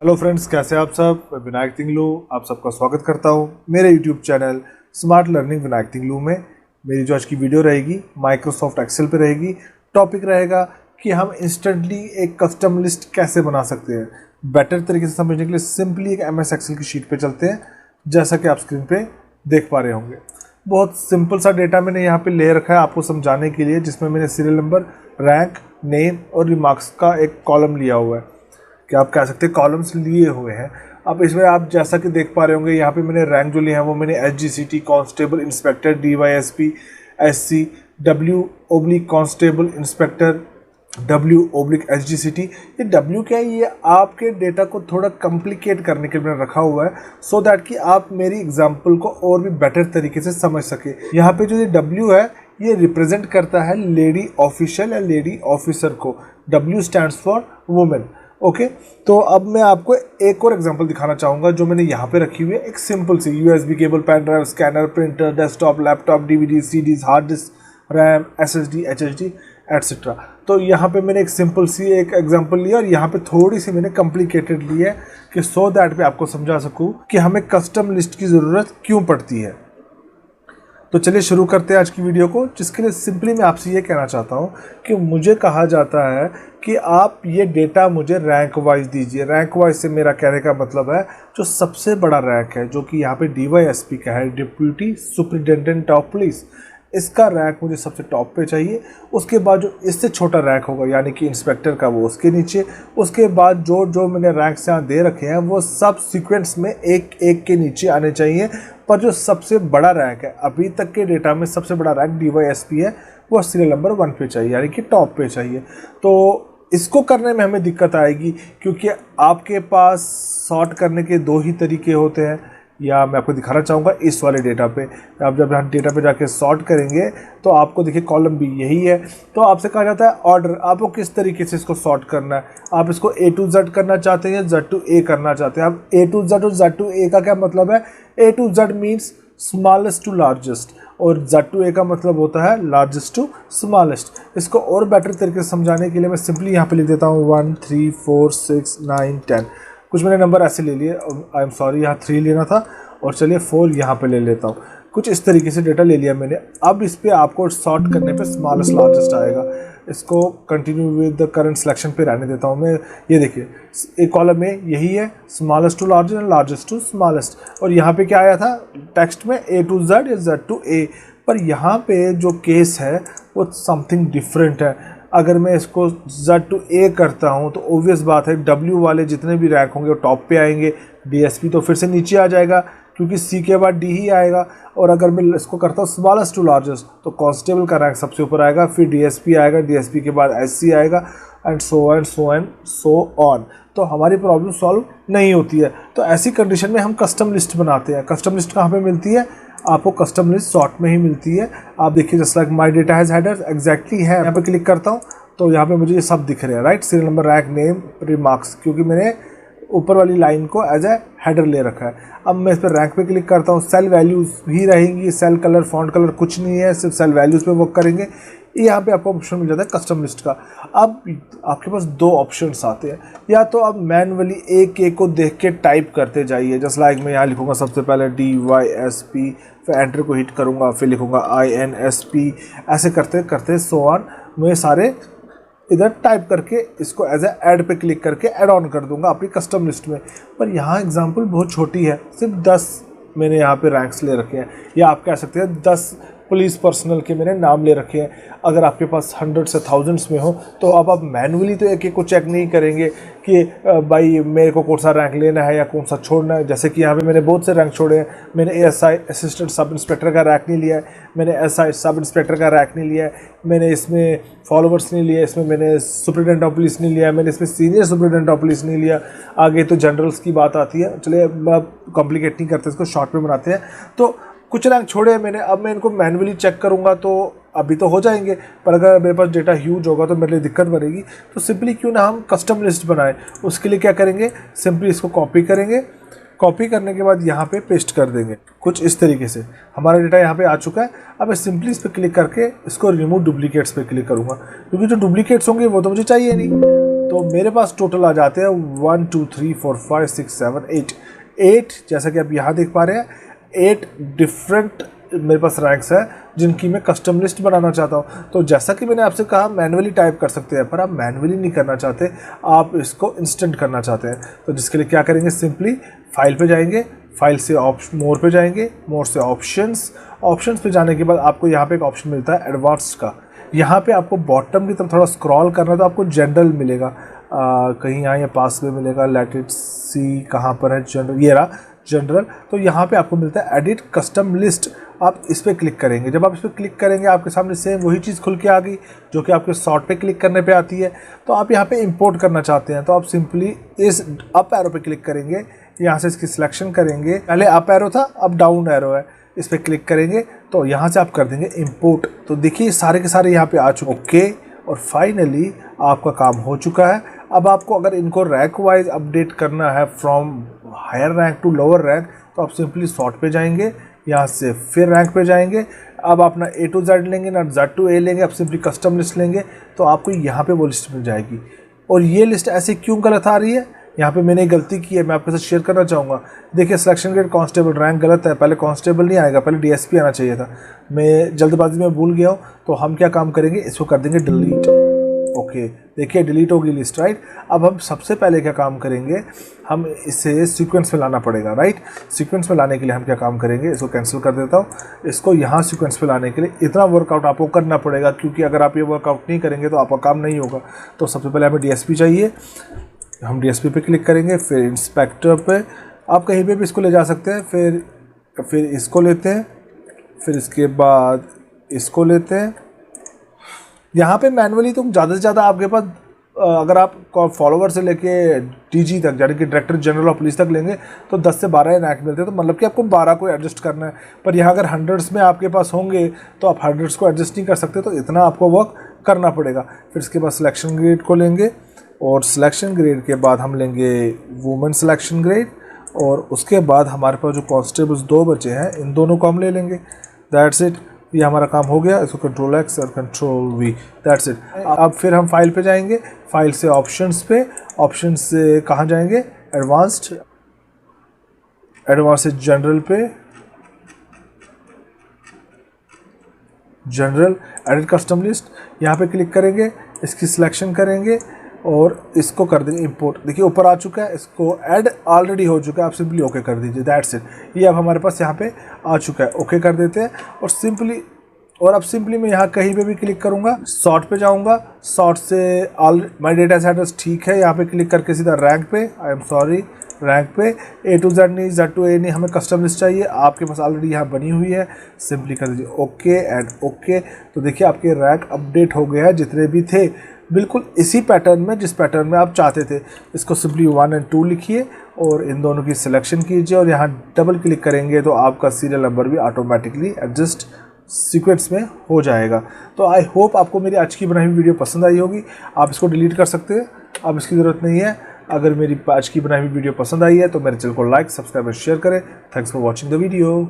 Hello friends, कैसे आप सब। मैं विनायक तिंगलू आप सबका स्वागत करता हूं मेरे YouTube channel smart learning Vinayak Tinglu में। मेरी जो आज की वीडियो रहेगी माइक्रोसॉफ्ट एक्सेल पे रहेगी। टॉपिक रहेगा कि हम इंस्टेंटली एक कस्टम लिस्ट कैसे बना सकते हैं। बेटर तरीके से समझने के लिए सिंपली एक MS एक्सेल की शीट पे चलते हैं, जैसा कि आप स्क्रीन पे देख पा रहे होंगे। बहुत सिंपल सा डेटा मैंने यहाँ पे ले रखा है आपको समझाने के लिए, जिसमें मैंने सीरियल नंबर, रैंक, नेम और रिमार्क्स का एक कॉलम लिया हुआ है, कि आप कह सकते हैं कॉलम्स लिए हुए हैं। अब इसमें आप जैसा कि देख पा रहे होंगे, यहाँ पे मैंने रैंक जो लिया है वो मैंने SGCT constable inspector, DYSP SC, W/ constable inspector, W/ SGCT। ये W क्या है, ये आपके डेटा को थोड़ा कॉम्प्लिकेट करने के लिए मैंने रखा हुआ है, सो दैट कि आप मेरी एग्जाम्पल को और भी बेटर तरीके से समझ सके। यहाँ पे जो ये W है ये रिप्रेजेंट करता है लेडी ऑफिशियल या लेडी ऑफिसर को। W stands for women. Okay, तो अब मैं आपको एक और एग्जांपल दिखाना चाहूँगा जो मैंने यहाँ पे रखी हुई है। एक सिंपल सी USB cable, pen drive, scanner, printer, desktop, laptop, DVD, CDs, hard disk, RAM, SSD, HDD etcetera. तो यहाँ पे मैंने एक सिंपल सी एक एग्जांपल लिया और यहाँ पे थोड़ी सी मैंने कॉम्प्लिकेटेड ली है, कि सो दैट मैं आपको समझा सकूँ कि हमें कस्टम लिस्ट की ज़रूरत क्यों पड़ती है। तो चलिए शुरू करते हैं आज की वीडियो को, जिसके लिए सिंपली मैं आपसे ये कहना चाहता हूँ कि मुझे कहा जाता है कि आप ये डेटा मुझे रैंक वाइज दीजिए। रैंक वाइज से मेरा कहने का मतलब है जो सबसे बड़ा रैंक है, जो कि यहाँ पे DYSP का है, डिप्यूटी सुपरिटेंडेंट ऑफ पुलिस। इसका रैंक मुझे सबसे टॉप पे चाहिए। उसके बाद जो इससे छोटा रैंक होगा यानी कि इंस्पेक्टर का, वो उसके नीचे। उसके बाद जो जो मैंने रैंक्स यहाँ दे रखे हैं वो सब सीक्वेंस में एक एक के नीचे आने चाहिए। पर जो सबसे बड़ा रैंक है, अभी तक के डेटा में सबसे बड़ा रैंक DYSP है, वो सीरियल नंबर 1 पे चाहिए, यानी कि टॉप पे चाहिए। तो इसको करने में हमें दिक्कत आएगी, क्योंकि आपके पास सॉर्ट करने के दो ही तरीके होते हैं। या मैं आपको दिखाना चाहूँगा इस वाले डेटा पे। आप जब यहाँ डेटा पे जाके सॉर्ट करेंगे तो आपको देखिए कॉलम भी यही है। तो आपसे कहा जाता है ऑर्डर, आपको किस तरीके से इसको सॉर्ट करना है। आप इसको A to Z करना चाहते हैं या Z to A करना चाहते हैं। आप A to Z और Z to A का क्या मतलब है? A to Z means smallest to largest, और Z to A का मतलब होता है लार्जेस्ट टू स्मॉलेस्ट। इसको और बेटर तरीके से समझाने के लिए मैं सिंपली यहाँ पे लिख देता हूँ 1 3 4 6 9 10। कुछ मैंने नंबर ऐसे ले लिए, आई एम सॉरी, यहाँ 3 लेना था, और चलिए 4 यहाँ पे ले लेता हूँ। कुछ इस तरीके से डेटा ले लिया मैंने। अब इस पे आपको सॉर्ट करने पे स्मॉलेस्ट लार्जेस्ट आएगा। इसको continue with the current selection पे रहने देता हूँ मैं। ये देखिए एक कॉलम में यही है, smallest to largest and largest to smallest. और यहाँ पे क्या आया था टेक्स्ट में, A to Z या Z to A। पर यहाँ पे जो केस है वो समथिंग डिफरेंट है। अगर मैं इसको Z to A करता हूँ तो ऑब्वियस बात है W वाले जितने भी रैंक होंगे वो टॉप पे आएंगे, DSP तो फिर से नीचे आ जाएगा, क्योंकि C के बाद D ही आएगा। और अगर मैं इसको करता हूँ स्मॉलेस्ट टू लार्जेस्ट तो कांस्टेबल का रैंक सबसे ऊपर आएगा, फिर DSP आएगा, DSP के बाद SC आएगा, एंड सो ऑन। तो हमारी प्रॉब्लम सॉल्व नहीं होती है। तो ऐसी कंडीशन में हम कस्टम लिस्ट बनाते हैं। कस्टम लिस्ट कहाँ पे मिलती है? आपको कस्टम लिस्ट सॉर्ट में ही मिलती है। आप देखिए just like my data has headers, exactly है। यहाँ पे क्लिक करता हूँ तो यहाँ पे मुझे ये सब दिख रहे हैं, right. Serial number, rank, name, remarks, क्योंकि मैंने ऊपर वाली लाइन को एज ए हेडर ले रखा है। अब मैं इस पर रैंक पे क्लिक करता हूँ, सेल वैल्यूज़ भी रहेंगी, सेल कलर, फॉन्ट कलर कुछ नहीं है, सिर्फ सेल वैल्यूज़ पे वर्क करेंगे। यहाँ पे आपको ऑप्शन मिल जाता है कस्टम लिस्ट का। अब आपके पास दो ऑप्शंस आते हैं, या तो आप मैनुअली एक एक को देख के टाइप करते जाइए। जस्ट लाइक मैं यहाँ लिखूँगा सबसे पहले DYSP, फिर एंटर को हिट करूँगा, फिर लिखूँगा INSP, ऐसे करते करते सो ऑन। मैं सारे इधर टाइप करके इसको एज ए ऐड पे क्लिक करके ऐड ऑन कर दूंगा अपनी कस्टम लिस्ट में। पर यहाँ एग्जांपल बहुत छोटी है, सिर्फ 10 मैंने यहाँ पे रैंक्स ले रखे हैं, या आप कह सकते हैं 10 पुलिस पर्सनल के मैंने नाम ले रखे हैं। अगर आपके पास 100 से 1000s में हो तो अब आप मैनुअली तो एक एक को चेक नहीं करेंगे कि भाई मेरे को कौन सा रैंक लेना है या कौन सा छोड़ना है। जैसे कि यहाँ पे मैंने बहुत से रैंक छोड़े हैं। मैंने ASI असिस्टेंट सब इंस्पेक्टर का रैंक नहीं लिया है, मैंने SI सब इंस्पेक्टर का रैंक नहीं लिया है, मैंने इसमें फॉलोवर्स नहीं लिया, इसमें मैंने सुपरिटेंडेंट ऑफ पुलिस नहीं लिया, मैंने इसमें सीनियर सुपरिटेंडेंट ऑफ पुलिस नहीं लिया। आगे तो जनरल्स की बात आती है। चलिए कॉम्प्लिकेट नहीं करते, इसको शॉर्ट में बनाते हैं। तो कुछ रैंक छोड़े हैं मैंने, अब मैं इनको मैनुअली चेक करूंगा तो अभी तो हो जाएंगे, पर अगर मेरे पास डेटा ह्यूज होगा तो मेरे लिए दिक्कत बनेगी। तो सिंपली क्यों ना हम कस्टम लिस्ट बनाएं। उसके लिए क्या करेंगे, सिंपली इसको कॉपी करेंगे। कॉपी करने के बाद यहाँ पे पेस्ट कर देंगे कुछ इस तरीके से। हमारा डेटा यहाँ पे आ चुका है। अब मैं सिंपली इस पर क्लिक करके इसको रिमूव डुप्लीकेट्स पे क्लिक करूँगा, क्योंकि जो डुप्लीकेट्स होंगे वो तो मुझे चाहिए नहीं। तो मेरे पास टोटल आ जाते हैं 1 2 3 4 5 6 7 8 जैसा कि आप यहाँ देख पा रहे हैं 8 डिफरेंट मेरे पास रैंक्स है जिनकी मैं कस्टम लिस्ट बनाना चाहता हूँ। तो जैसा कि मैंने आपसे कहा मैन्युअली टाइप कर सकते हैं, पर आप मैन्युअली नहीं करना चाहते, आप इसको इंस्टेंट करना चाहते हैं। तो जिसके लिए क्या करेंगे, सिंपली फाइल पे जाएंगे, फाइल से मोर पे जाएंगे, मोर से ऑप्शंस पे जाने के बाद आपको यहाँ पे एक ऑप्शन मिलता है एडवांस्ड का। यहाँ पे आपको बॉटम की तरफ थोड़ा स्क्रॉल करना है तो आपको जनरल मिलेगा, कहीं यहाँ ये पास में मिलेगा, लेट इट सी कहाँ पर है जनरल, ये रहा जनरल। तो यहाँ पे आपको मिलता है एडिट कस्टम लिस्ट, आप इस पर क्लिक करेंगे। जब आप इस पर क्लिक करेंगे आपके सामने सेम वही चीज़ खुल के आ गई जो कि आपके सॉर्ट पे क्लिक करने पे आती है। तो आप यहाँ पे इंपोर्ट करना चाहते हैं तो आप सिंपली इस अप एरो पे क्लिक करेंगे, यहाँ से इसकी सिलेक्शन करेंगे, पहले अप एरो था अब डाउन एरो है, इस पर क्लिक करेंगे तो यहाँ से आप कर देंगे इंपोर्ट। तो देखिए सारे के सारे यहाँ पे आ चुके, ओके। और फाइनली आपका काम हो चुका है। अब आपको अगर इनको रैंक वाइज अपडेट करना है from higher rank to lower rank तो आप सिंपली सॉर्ट पे जाएंगे, यहाँ से फिर रैंक पे जाएंगे। अब आप ना A to Z लेंगे ना Z to A लेंगे, आप सिंपली कस्टम लिस्ट लेंगे तो आपको यहाँ पे वो लिस्ट मिल जाएगी। और ये लिस्ट ऐसे क्यों गलत आ रही है, यहाँ पे मैंने गलती की है, मैं आपके साथ शेयर करना चाहूँगा। देखिए सिलेक्शन ग्रेड कांस्टेबल रैंक गलत है, पहले कांस्टेबल नहीं आएगा, पहले DSP आना चाहिए था, मैं जल्दबाजी में भूल गया हूँ। तो हम क्या काम करेंगे, इसको कर देंगे डिलीट। ओके देखिए डिलीट होगी लिस्ट, राइट। अब हम सबसे पहले क्या काम करेंगे, हम इसे सीक्वेंस में लाना पड़ेगा, राइट। सीक्वेंस में लाने के लिए हम क्या काम करेंगे, इसको कैंसिल कर देता हूँ, इसको यहाँ सीक्वेंस में लाने के लिए इतना वर्कआउट आपको करना पड़ेगा, क्योंकि अगर आप ये वर्कआउट नहीं करेंगे तो आपका काम नहीं होगा। तो सबसे पहले हमें DSP चाहिए, हम DSP पे क्लिक करेंगे, फिर इंस्पेक्टर पे, आप कहीं पे भी इसको ले जा सकते हैं, फिर इसको लेते हैं, फिर इसके बाद इसको लेते हैं। यहाँ पे मैनुअली तो ज़्यादा से ज़्यादा आपके पास अगर आप फॉलोवर से लेके DG तक यानी कि डायरेक्टर जनरल ऑफ पुलिस तक लेंगे तो 10 से 12 रैंक मिलते हैं, तो मतलब कि आपको 12 को एडजस्ट करना है। पर यहाँ अगर हंड्रेड्स में आपके पास होंगे तो आप हंड्रेड्स को एडजस्ट नहीं कर सकते, तो इतना आपको वर्क करना पड़ेगा। फिर इसके बाद सिलेक्शन ग्रेड को लेंगे और सिलेक्शन ग्रेड के बाद हम लेंगे वुमेन सिलेक्शन ग्रेड, और उसके बाद हमारे पास जो कॉन्स्टेबल्स 2 बचे हैं इन दोनों को हम ले लेंगे। दैट्स इट, ये हमारा काम हो गया। इसको Ctrl+X और Ctrl+V, दैट्स इट। अब फिर हम फाइल पे जाएंगे, फाइल से ऑप्शंस पे, ऑप्शन से कहाँ जाएंगे, एडवांस से जनरल पे, जनरल एडिट कस्टम लिस्ट, यहाँ पे क्लिक करेंगे, इसकी सिलेक्शन करेंगे और इसको कर देंगे इंपोर्ट। देखिए ऊपर आ चुका है, इसको ऐड ऑलरेडी हो चुका है, आप सिंपली ओके कर दीजिए, दैट्स इट। ये अब हमारे पास यहाँ पे आ चुका है, ओके कर देते हैं। और अब सिंपली मैं यहाँ कहीं पे भी क्लिक करूँगा, सॉर्ट पे जाऊँगा, सॉर्ट से ऑल माई डेटा सेट ठीक है, यहाँ पे क्लिक करके सीधा रैंक पे, आई एम सॉरी रैंक पे, A to Z नहीं, Z to A नहीं, हमें कस्टम लिस्ट चाहिए, आपके पास ऑलरेडी यहाँ बनी हुई है, सिंपली कर दीजिए ओके एंड ओके। तो देखिए आपके रैंक अपडेट हो गया है जितने भी थे, बिल्कुल इसी पैटर्न में जिस पैटर्न में आप चाहते थे। इसको सिंपली 1 और 2 लिखिए और इन दोनों की सिलेक्शन कीजिए और यहाँ डबल क्लिक करेंगे तो आपका सीरियल नंबर भी ऑटोमेटिकली एडजस्ट सीक्वेंस में हो जाएगा। तो आई होप आपको मेरी आज की बनाई हुई वीडियो पसंद आई होगी। आप इसको डिलीट कर सकते हैं, अब इसकी ज़रूरत नहीं है। अगर मेरी आज की बनाई हुई वीडियो पसंद आई है तो मेरे चैनल को लाइक, सब्सक्राइब और शेयर करें। Thanks for watching the video.